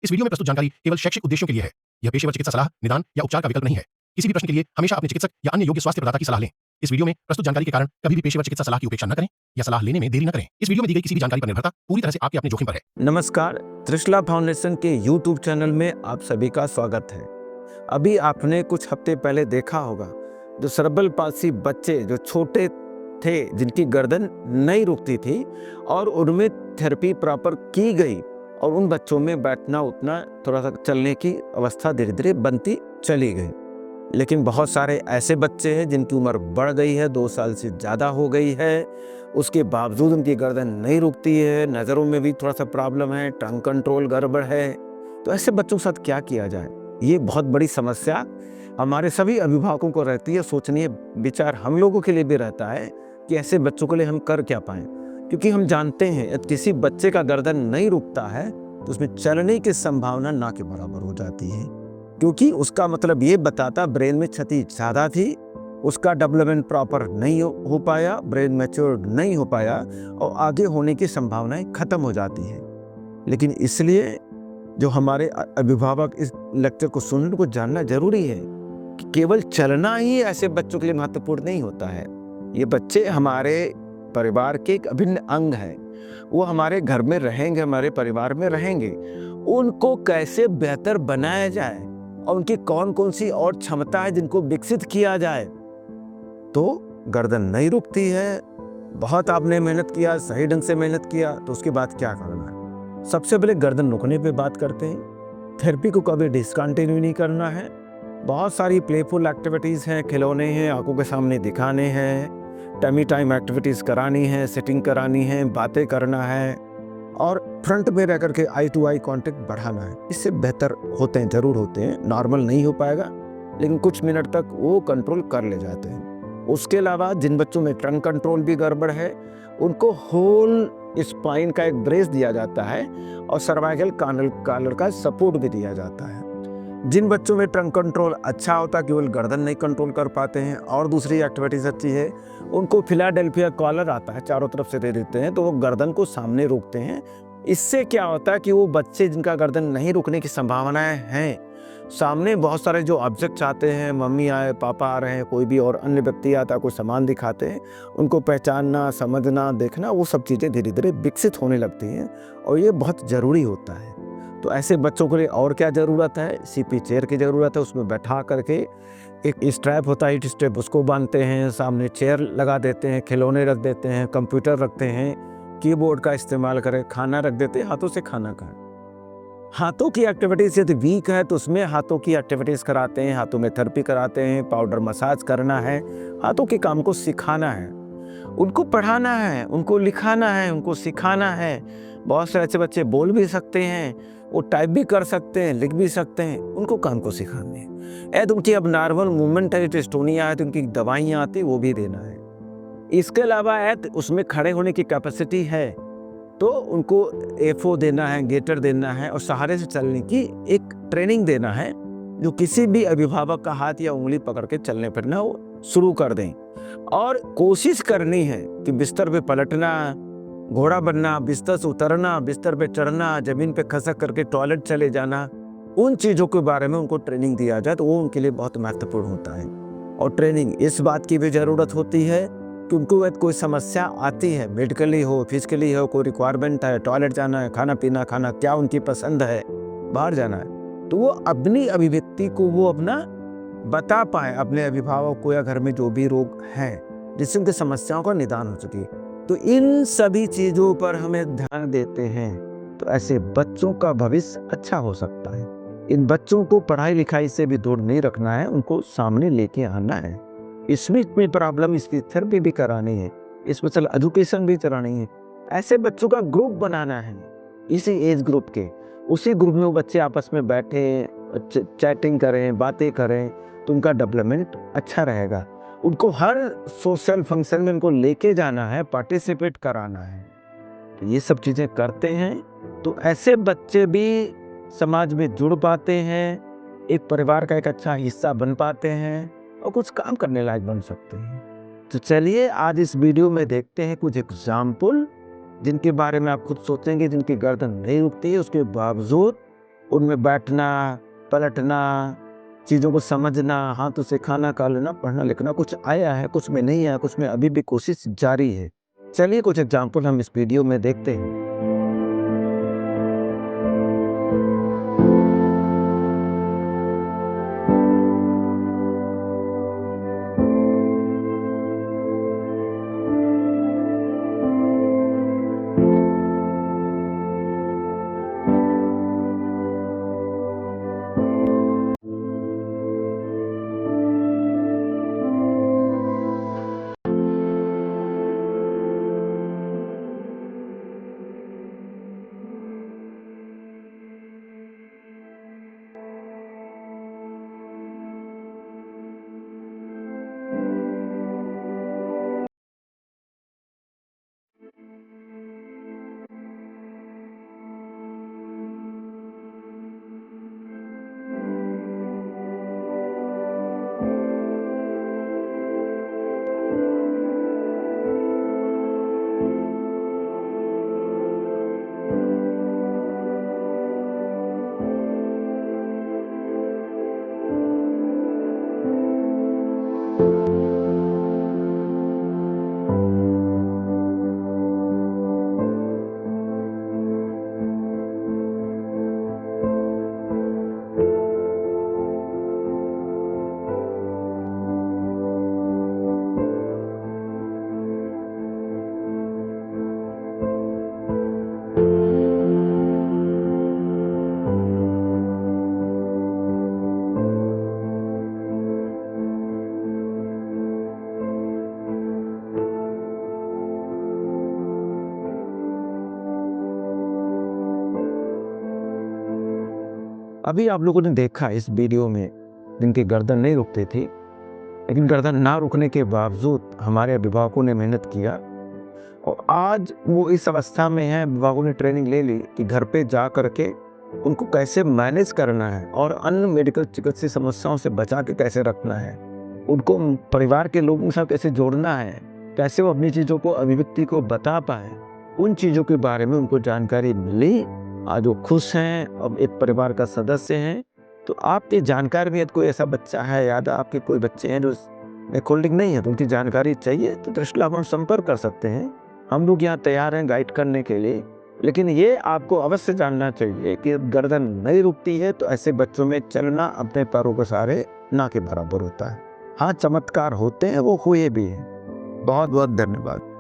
इस वीडियो में प्रस्तुत जानकारी केवल शैक्षिक उद्देश्यों के लिए है। यह पेशेवर चिकित्सा सलाह, निदान या उपचार का विकल्प नहीं है। किसी भी प्रश्न के लिए हमेशा अपने चिकित्सक या अन्य योग्य स्वास्थ्य प्रदाता की सलाह लें। इस वीडियो में प्रस्तुत जानकारी के कारण कभी भी पेशेवर चिकित्सा सलाह की उपेक्षा न करें या सलाह लेने में देरी न करें। इस वीडियो में दी गई किसी भी जानकारी पर निर्भरता पूरी तरह से आपके अपने जोखिम पर है। नमस्कार, त्रिशला फाउंडेशन के YouTube चैनल में आप सभी का स्वागत है। अभी आपने कुछ हफ्ते पहले देखा होगा जो सेरेब्रल पाल्सी बच्चे जो छोटे थे, जिनकी गर्दन नहीं रुकती थी और उनमें थेरेपी प्रॉपर की गई और उन बच्चों में बैठना उठना थोड़ा सा चलने की अवस्था धीरे धीरे बनती चली गई। लेकिन बहुत सारे ऐसे बच्चे हैं जिनकी उम्र बढ़ गई है, 2 साल से ज़्यादा हो गई है, उसके बावजूद उनकी गर्दन नहीं रुकती है, नज़रों में भी थोड़ा सा प्रॉब्लम है, टंग कंट्रोल गड़बड़ है। तो ऐसे बच्चों के साथ क्या किया जाए? ये बहुत बड़ी समस्या हमारे सभी अभिभावकों को रहती है। सोचनीय विचार हम लोगों के लिए भी रहता है कि ऐसे बच्चों के लिए हम कर क्या पाएँ, क्योंकि हम जानते हैं यदि किसी बच्चे का गर्दन नहीं रुकता है तो उसमें चलने की संभावना ना के बराबर हो जाती है, क्योंकि उसका मतलब ये बताता ब्रेन में क्षति ज़्यादा थी, उसका डेवलपमेंट प्रॉपर नहीं हो पाया, ब्रेन मैच्योर नहीं हो पाया और आगे होने की संभावनाएं खत्म हो जाती है। लेकिन इसलिए जो हमारे अभिभावक इस लेक्चर को सुनने को जानना जरूरी है कि केवल चलना ही ऐसे बच्चों के लिए महत्वपूर्ण नहीं होता है। ये बच्चे हमारे परिवार के एक अभिन्न अंग हैं, वो हमारे घर में रहेंगे, हमारे परिवार में रहेंगे। उनको कैसे बेहतर बनाया जाए और उनकी कौन कौन सी और क्षमता है जिनको विकसित किया जाए। तो गर्दन नहीं रुकती है, बहुत आपने मेहनत किया, सही ढंग से मेहनत किया, तो उसके बाद क्या करना है? सबसे पहले गर्दन रुकने पे बात करते हैं। थेरेपी को कभी डिसकंटिन्यू नहीं करना है। बहुत सारी प्लेफुल एक्टिविटीज़ हैं, खिलौने हैं, आंखों के सामने दिखाने हैं, टमी टाइम एक्टिविटीज़ करानी है, सिटिंग करानी है, बातें करना है और फ्रंट में रह करके आई टू आई कांटेक्ट बढ़ाना है। इससे बेहतर होते हैं, ज़रूर होते हैं। नॉर्मल नहीं हो पाएगा लेकिन कुछ मिनट तक वो कंट्रोल कर ले जाते हैं। उसके अलावा जिन बच्चों में टंग कंट्रोल भी गड़बड़ है, उनको होल स्पाइन का एक ब्रेस दिया जाता है और सर्वाइकल कॉलर का सपोर्ट भी दिया जाता है। जिन बच्चों में टंग कंट्रोल अच्छा होता है, केवल गर्दन नहीं कंट्रोल कर पाते हैं और दूसरी एक्टिविटीज़ अच्छी है, उनको फिलाडेल्फिया कॉलर आता है, चारों तरफ से दे देते हैं तो वो गर्दन को सामने रोकते हैं। इससे क्या होता है कि वो बच्चे जिनका गर्दन नहीं रुकने की संभावनाएं हैं, सामने बहुत सारे जो ऑब्जेक्ट्स आते हैं, मम्मी आए, पापा आ रहे हैं, कोई भी और अन्य व्यक्ति आता है, कोई सामान दिखाते हैं, उनको पहचानना, समझना, देखना, वो सब चीज़ें धीरे धीरे विकसित होने लगती हैं और ये बहुत ज़रूरी होता है। तो ऐसे बच्चों के लिए और क्या ज़रूरत है? सीपी चेयर की ज़रूरत है। उसमें बैठा करके एक स्ट्रैप होता है, हिट स्ट्रैप, उसको बांधते हैं, सामने चेयर लगा देते हैं, खिलौने रख देते हैं, कंप्यूटर रखते हैं, कीबोर्ड का इस्तेमाल करें, खाना रख देते हैं, हाथों से खाना खाएं। हाथों की एक्टिविटीज़ यदि वीक है तो उसमें हाथों की एक्टिविटीज़ कराते हैं, हाथों में थेरेपी कराते हैं, पाउडर मसाज करना है, हाथों के काम को सिखाना है, उनको पढ़ाना है, उनको लिखाना है, उनको सिखाना है। बहुत से ऐसे बच्चे बोल भी सकते हैं, वो टाइप भी कर सकते हैं, लिख भी सकते हैं, उनको काम को सिखाने हैं। यदि उनकी अब नॉर्मल मूवमेंट है, टेस्टोनिया है तो उनकी दवाइयाँ आती वो भी देना है। इसके अलावा यदि उसमें खड़े होने की कैपेसिटी है तो उनको एफओ देना है, गेटर देना है और सहारे से चलने की एक ट्रेनिंग देना है, जो किसी भी अभिभावक का हाथ या उंगली पकड़ के चलने फिरना वो शुरू कर दें। और कोशिश करनी है कि बिस्तर पे पलटना, घोड़ा बनना, बिस्तर से उतरना, बिस्तर पे चढ़ना, जमीन पे खसक करके टॉयलेट चले जाना, उन चीज़ों के बारे में उनको ट्रेनिंग दिया जाए तो वो उनके लिए बहुत महत्वपूर्ण होता है। और ट्रेनिंग इस बात की भी ज़रूरत होती है कि उनको यदि कोई समस्या आती है, मेडिकली हो, फिजिकली हो, कोई रिक्वायरमेंट है, टॉयलेट जाना है, खाना पीना खाना, क्या उनकी पसंद है, बाहर जाना है, तो वो अपनी अभिव्यक्ति को वो अपना बता पाए अपने अभिभावक को या घर में जो भी रोग हैं, जिससे उनकी समस्याओं का निदान हो सके। तो इन सभी चीज़ों पर हमें ध्यान देते हैं तो ऐसे बच्चों का भविष्य अच्छा हो सकता है। इन बच्चों को पढ़ाई लिखाई से भी दूर नहीं रखना है, उनको सामने लेके आना है। इसमें इतनी प्रॉब्लम, इसकी थेरेपी भी करानी है, स्पेशल एजुकेशन भी करानी है। ऐसे बच्चों का ग्रुप बनाना है, इसी एज ग्रुप के, उसी ग्रुप में वो बच्चे आपस में बैठे चैटिंग करें, बातें करें तो उनका डेवलपमेंट अच्छा रहेगा। उनको हर सोशल फंक्शन में उनको लेके जाना है, पार्टिसिपेट कराना है। तो ये सब चीज़ें करते हैं तो ऐसे बच्चे भी समाज में जुड़ पाते हैं, एक परिवार का एक अच्छा हिस्सा बन पाते हैं और कुछ काम करने लायक बन सकते हैं। तो चलिए आज इस वीडियो में देखते हैं कुछ एग्जाम्पल जिनके बारे में आप खुद सोचेंगे, जिनकी गर्दन नहीं रुकती है, उसके बावजूद उनमें बैठना, पलटना, चीज़ों को समझना, हाथों से खाना खा लेना, पढ़ना लिखना, कुछ आया है, कुछ में नहीं आया, कुछ में अभी भी कोशिश जारी है। चलिए कुछ एग्जाम्पल हम इस वीडियो में देखते हैं। अभी आप लोगों ने देखा इस वीडियो में जिनकी गर्दन नहीं रुकती थी, लेकिन गर्दन ना रुकने के बावजूद हमारे अभिभावकों ने मेहनत किया और आज वो इस अवस्था में है, अभिभावकों ने ट्रेनिंग ले ली कि घर पे जा करके उनको कैसे मैनेज करना है और अन्य मेडिकल चिकित्सीय समस्याओं से बचा के कैसे रखना है, उनको परिवार के लोगों के साथ कैसे जोड़ना है, कैसे वो अपनी चीज़ों को अभिव्यक्ति को बता पाए, उन चीज़ों के बारे में उनको जानकारी मिली। आज वो खुश हैं, अब एक परिवार का सदस्य हैं। तो आपकी जानकारी में यदि कोई ऐसा बच्चा है या आपके कोई बच्चे हैं जो होल्डिंग नहीं है, तो उनकी जानकारी चाहिए तो दृष्टिलाभ हम संपर्क कर सकते हैं। हम लोग यहाँ तैयार हैं गाइड करने के लिए। लेकिन ये आपको अवश्य जानना चाहिए कि गर्दन नहीं रुकती है तो ऐसे बच्चों में चलना अपने पैरों के सहारे ना के बराबर होता है। हाँ, चमत्कार होते हैं, वो हुए भी हैं। बहुत बहुत धन्यवाद।